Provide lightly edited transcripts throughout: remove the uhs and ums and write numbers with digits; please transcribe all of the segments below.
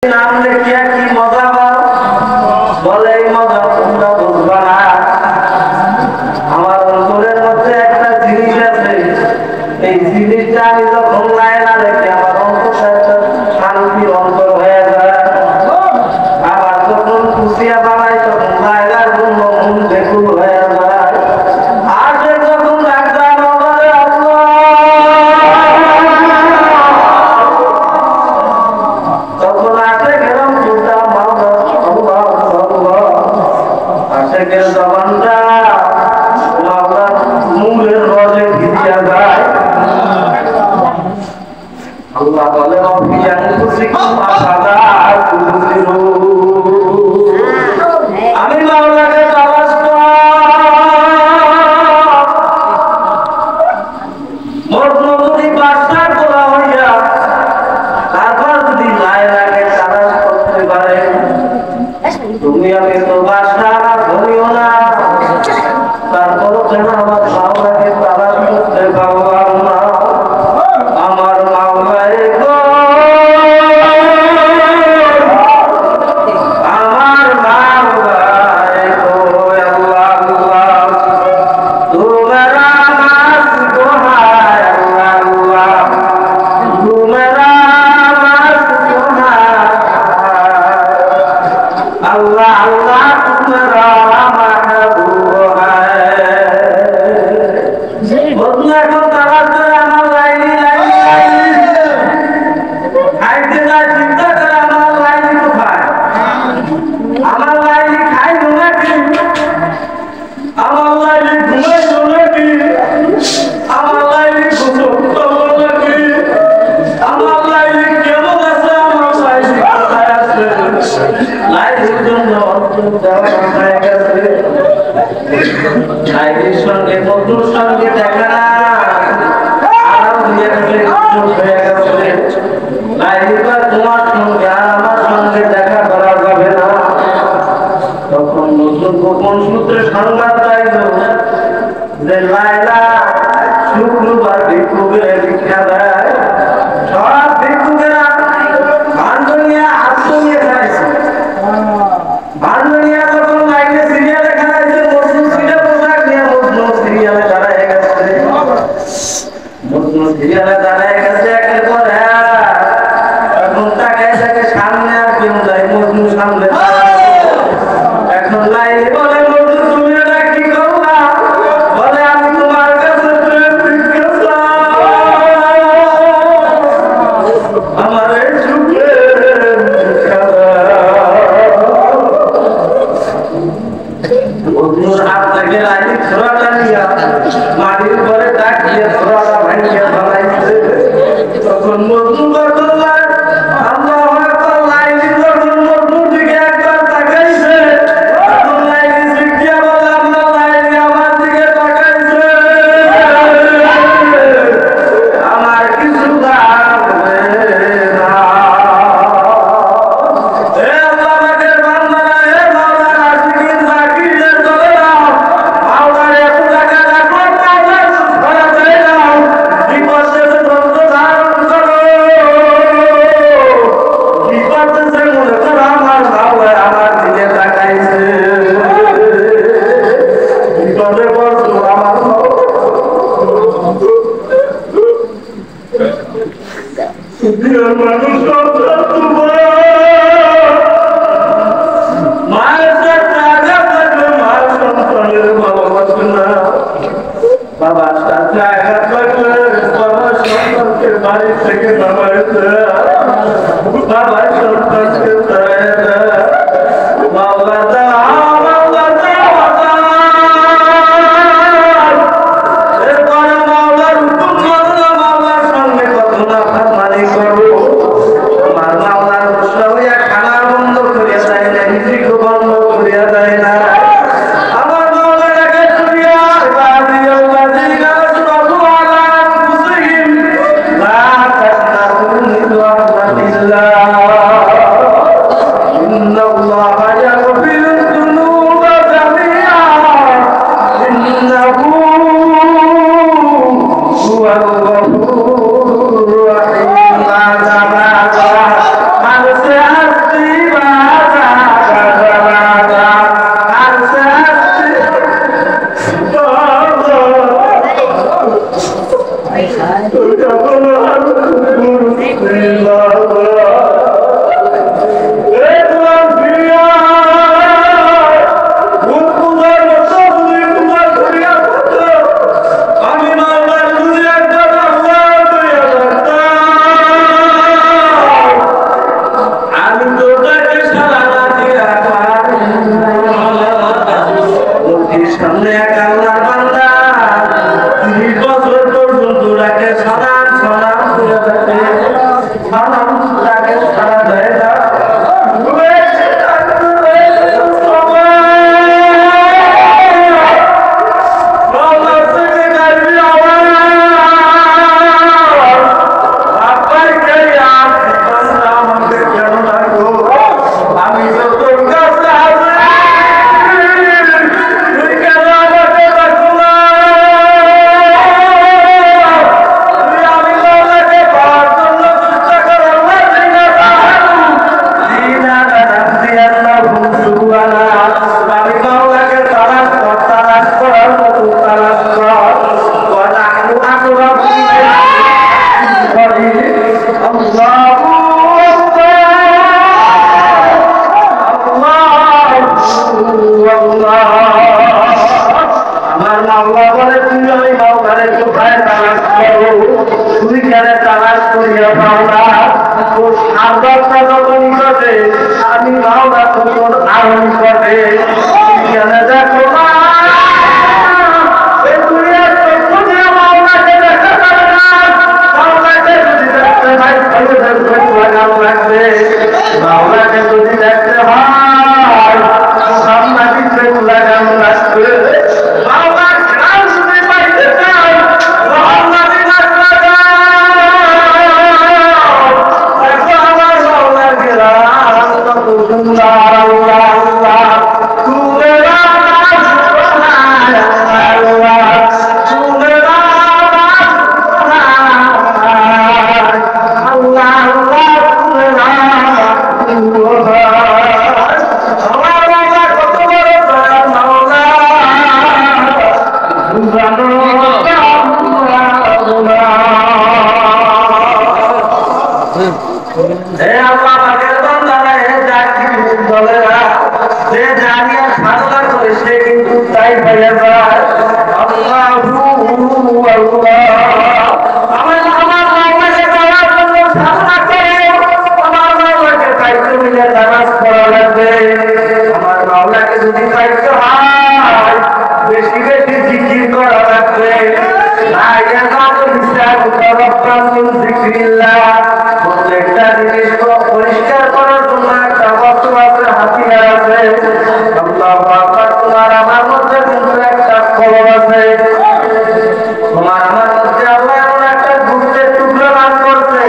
নাম দেখিয়া কি মজা পাও, বলে এই মজা তোমরা বুঝবা না। আমার অন্তরের মধ্যে একটা জিনিস আছে, এই জিনিসটা আমি যখন লাইনা দেখি আমার অন্তরটা একটা শান্তির অন্তর হয়ে যায়। আবার যখন খুশিয়া বানাই তখন লাইলার জন্য মন বেকুল হয়ে যায়। আর সে যখন ডাক্তার বলে তখন আসে গেলাম চুটা মামলা আশেকের জবানটা মামলার মূলের রজে ভিজিয়া যায়। আল্লাহ বলে অভিযান আমি মাওলাকে তালাশ যদি বাসা করা হইয়া তারপর যদি লায়লাকে তালাশ করতে পারে, তুমি আমি তো বাসা ধরিও না, তারপরও যেন আমার মাওলাকে তালাশ করতে পারলাম না। আমার মাওলায় গো, আমার মাওলায় গো, আল্লাহ আল্লাহ তুমেরা মাসগো হায়, আল্লাহ আল্লাহ তুমেরা মাসগো হায়, আল্লাহ আল্লাহ তুমেরা মাহবুব হায়। বন্ধু এখন তারা আমার লাইনি লাইনি লাইনি খাইতে না, চিন্তা করে আমার লাইনি কোথায়, আমার লাইনি খাইল নাকি, আমার লাইনি ঘুমাইল নাকি, আমার লাইনি ঘুমোল নাকি, আমার লাইনি কেমন আছে, আমার লাইনি কোথায় আছে। লাইনির জন্য অন্তর দেওয়া হয়ে গেছে। লাইনির সঙ্গে বন্ধুর সঙ্গে দেখা না, আরাম দিয়ে হয়ে গেছে। লাইনিবার তোমার সঙ্গে আর আমার সঙ্গে দেখা করা যাবে না। তখন নতুন গোপন সূত্রে সংবাদ পাইল যে লায়লা শুক্রবার ভিক্ষুকের ভিক্ষা দেয়। সব ভিক্ষুকেরা ভান্ডনিয়া আত্মনিয়ে খাইছে। ভান্ডনিয়া যখন লাইনে সিরিয়ালে খাইছে, মজনু সিরিয়াল পোশাক নিয়ে মজনু সিরিয়ালে দাঁড়ায় গেছে। মজনু সিরিয়ালে দাঁড়ায় গেছে একের পর এখন তাকায় তাকে সামনে আর কেউ যায়, মজনু সামনে এখন লাইনে বলে মজনু তুমি এটা কি করলা, বলে আমি তোমার কাছে প্রেম ভিক্ষা চাই, আমার এই সুখে ভিক্ষা দাও। মজনুর হাত থেকে লাইনে ছোড়াটা নিয়া মাটির পরে ডাকিয়ে ছোড়াটা ভাঙিয়ে বানাইছে। তখন মজনু যখন আল্লাহু আকবার লাইনে যখন মজনুর দিকে একবার তাকাইছে, তখন লাইনে জিজ্ঞাসা বলে আল্লাহ লাইনে আমার দিকে তাকাইছে, আমার কিছু লাগবে না। হে আল্লাহ পাকের বান্দারা, হে মাওলানা আশিকিন জাকিরদের দলেরা, মাওলার এত টাকা রাখো, মাওলার ধরা যায় না, বিপদ শেষে ধৈর্য ধারণ করো। বিপদ শেষে মনে করো আমার মাওলা আমার দিকে তাকাইছে, বিপদে পড়ছো আমার দুনিয়ার মানুষ সন্তান তোমার মায়ের সাথে আঘাত লাগলে মার সন্তানের ভালোবাসে না, বাবার সাথে আঘাত লাগলে বাবার সন্তানকে বাড়ি থেকে নামাইছে, বাবার সন্তানকে তাড়ায় দেয়। মাওলা দাও, মাওলা দাও, এরপরে মাওলার হুকুম করো না, মাওলার সঙ্গে কত না ফারমানি করো। আমার মাওলার বসা হইয়া খানা বন্ধ করিয়া যায় না, রিজিকও বন্ধ করিয়া যায় না। আমার মাওলাকে করিয়া বাদিয়াল বাদিনা সুবহানাহু আলা আনফুসিহিম লা তাসনাতু মিন রাহমাতিল্লাহ। কোথায় তালাশ করো, তুই কেন তালাশ করিয়া পাও না? তোর সার্বত্তা যত নিকটে, আমি মাওলা তো তোর আরো নিকটে। তুই কেন দেখো না এই দুনিয়ার চক্ষু দিয়ে মাওলাকে দেখা যাবে না? মাওলাকে যদি দেখতে হয় তাহলে চোখ লাগানো লাগবে। মাওলাকে যদি দেখতে হয় মুহাম্মাদি চোখ লাগানো লাগবে। মাওলার ঘ্রাণ যদি পাইতে চাও মুহাম্মাদি নাক লাগাও। দেখো আমার মাওলার ঘ্রাণ কত সুন্দর। আল্লাহ আল্লাহ সে কিন্তু তাই পাইয়া যায়। বেশি বেশি জিকির করা লাগবে। প্রত্যেকটা জিনিস পরিষ্কার করার জন্য একটা বস্তু আছে, হাতিয়ার আছে। তোমার আমার মধ্যে কিন্তু একটা খবর আছে। তোমার আমার মধ্যে আল্লাহ এমন একটা গুপ্তের টুকরো দান করছে।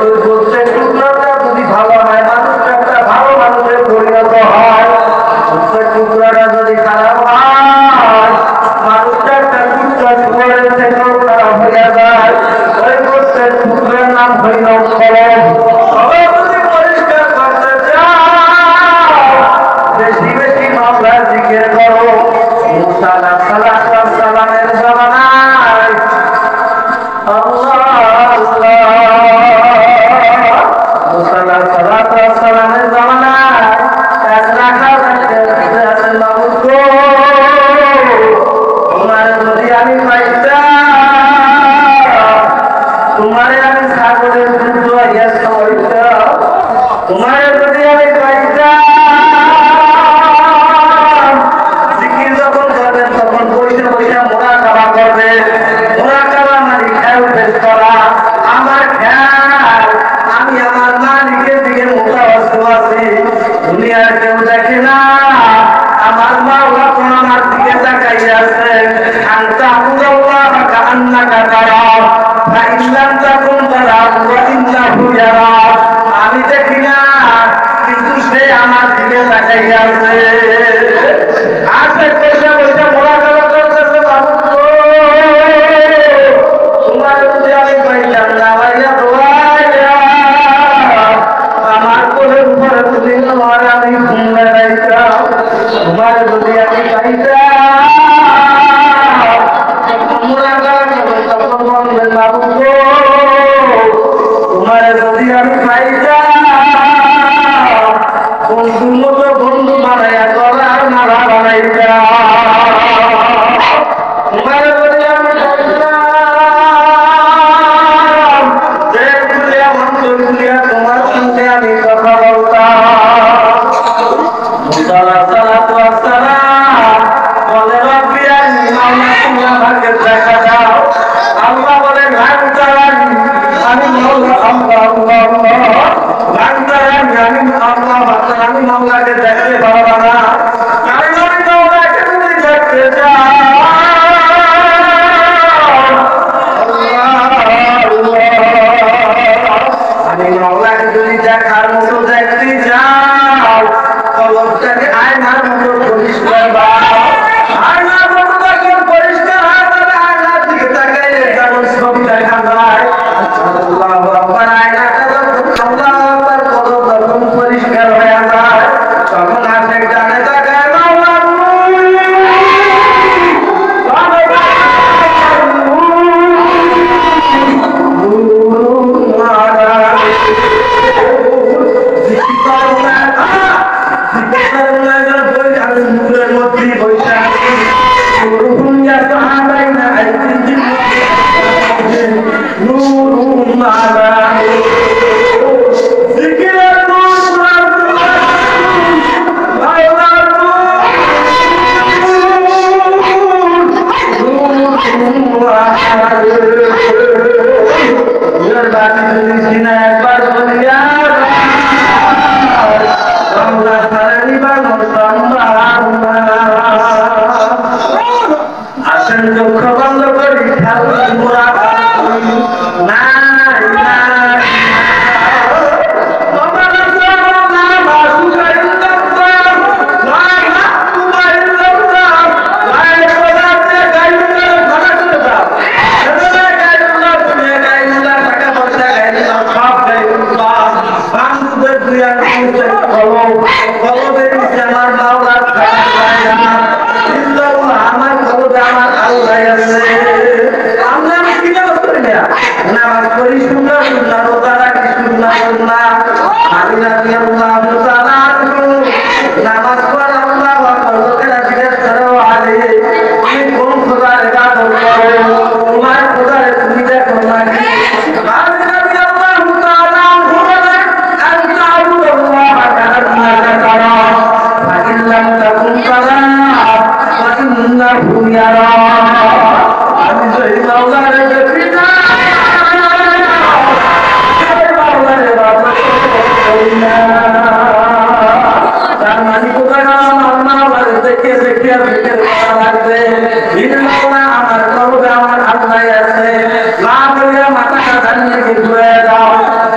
ওই গুপ্তের টুকরোটা যদি ভালো হয়, মানুষটা একটা ভালো মানুষের পরিণত হয়। গুপ্তের টুকরোটা যদি খারাপ হয়, মানুষটা একটা টুকরা টুকরের থেকেও খারাপ হইয়া যায়। ওই গুপ্তের টুকরোর নাম হইল কলম। যদি পরিষ্কার করতে চাও বেশি বেশি মামলা জিজ্ঞেস করো। মুসা আলাইহিস সালামের জামানায় আল্লাহ আল্লাহ মুসা আলাইহিস সালামের জামানায় এক রাখাল তোমার যদি আমি পাইতাম, তোমারে আমি সাগরের দুধ দোয়াইয়া খাওয়াইতাম। তোমারে যদি আমি পাইতাম, জিকির যখন করবেন তখন বসে বসে মুরাকাবা করবে। মুরাকাবা মানে খেয়াল বের করা। আমার খেয়াল আমি আমার মালিকের দিকে মুতাওয়াজ্জু আছি। দুনিয়ার কেউ দেখে না, আমার মাওলা তো আমার দিকে তাকাইয়া আছেন। আনতা আবুদাল্লাহ কাআন্নাকা তারাহু ফাইন লাম তাকুন তারাহু ওয়া ইন্নাহু ইয়ারাক। আমি দেখি না কিন্তু সে আমার দিকে তাকাইয়া আছে। আজকে বসে বসে মুরাকাবা করতেছে। বাবু তোমার যদি আমি পাইতাম না ভাইয়া দোয়াইয়া আমার কোলের উপরে যদি তোমার আমি ঘুম লাগাইতাম। তোমার যদি আমি পাইতাম তখন বলবেন বাবু তোমার যদি আমি পাইতাম বন্ধুর মতো বন্ধু বানাইয়া গলার মালা বানাইতাম। তোমার যদি আমি পাইতাম দেখ খুলিয়া অন্তর খুলিয়া তোমার সঙ্গে আমি কথা বলতাম। মুসা আলাইহিস সালাম নিচে কলবের নিচে আমার মাওলার আমার কলবে আমার আল্লাহ আছে। আমরা কি করি না, নামাজ পড়ি সুন্নাহ সুন্নাহ, রোজা রাখি সুন্নাহ সুন্নাহ, আমি রাদিয়াল্লাহু তাআলা আনহু নামাজ পড়া আল্লাহ ওয়া লোকেরা জিজ্ঞেস করে, আলী তুমি কোন খোদার ইবাদত করো, তোমার খোদার তুমি দেখো না? আমি রাদিয়াল্লাহু তাআলা আনহু বলেন, আনতা আবুদুল্লাহ কাআন্নাকা তারা ফা ইন লাম তাকুন তারা ফা ইন্নাহু ইয়ারা। আমি সেই মাওলার দেখি না, সেই মাওলার ইবাদত করি না। তার মানে কোথায় আমার মাওলার দেখে দেখে দেখে লাগবে, আমার কলবে আমার আল্লাহ আছে। না বলে মাথাটা জানিয়ে ঘুরে দাও,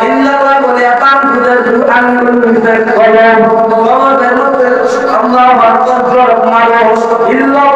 ইল্লাল্লাহ বলে পাম খুঁজে আঙ্গুল কলম কলমের মধ্যে আল্লাহু আকবার মারো, ইল্লাল্লাহ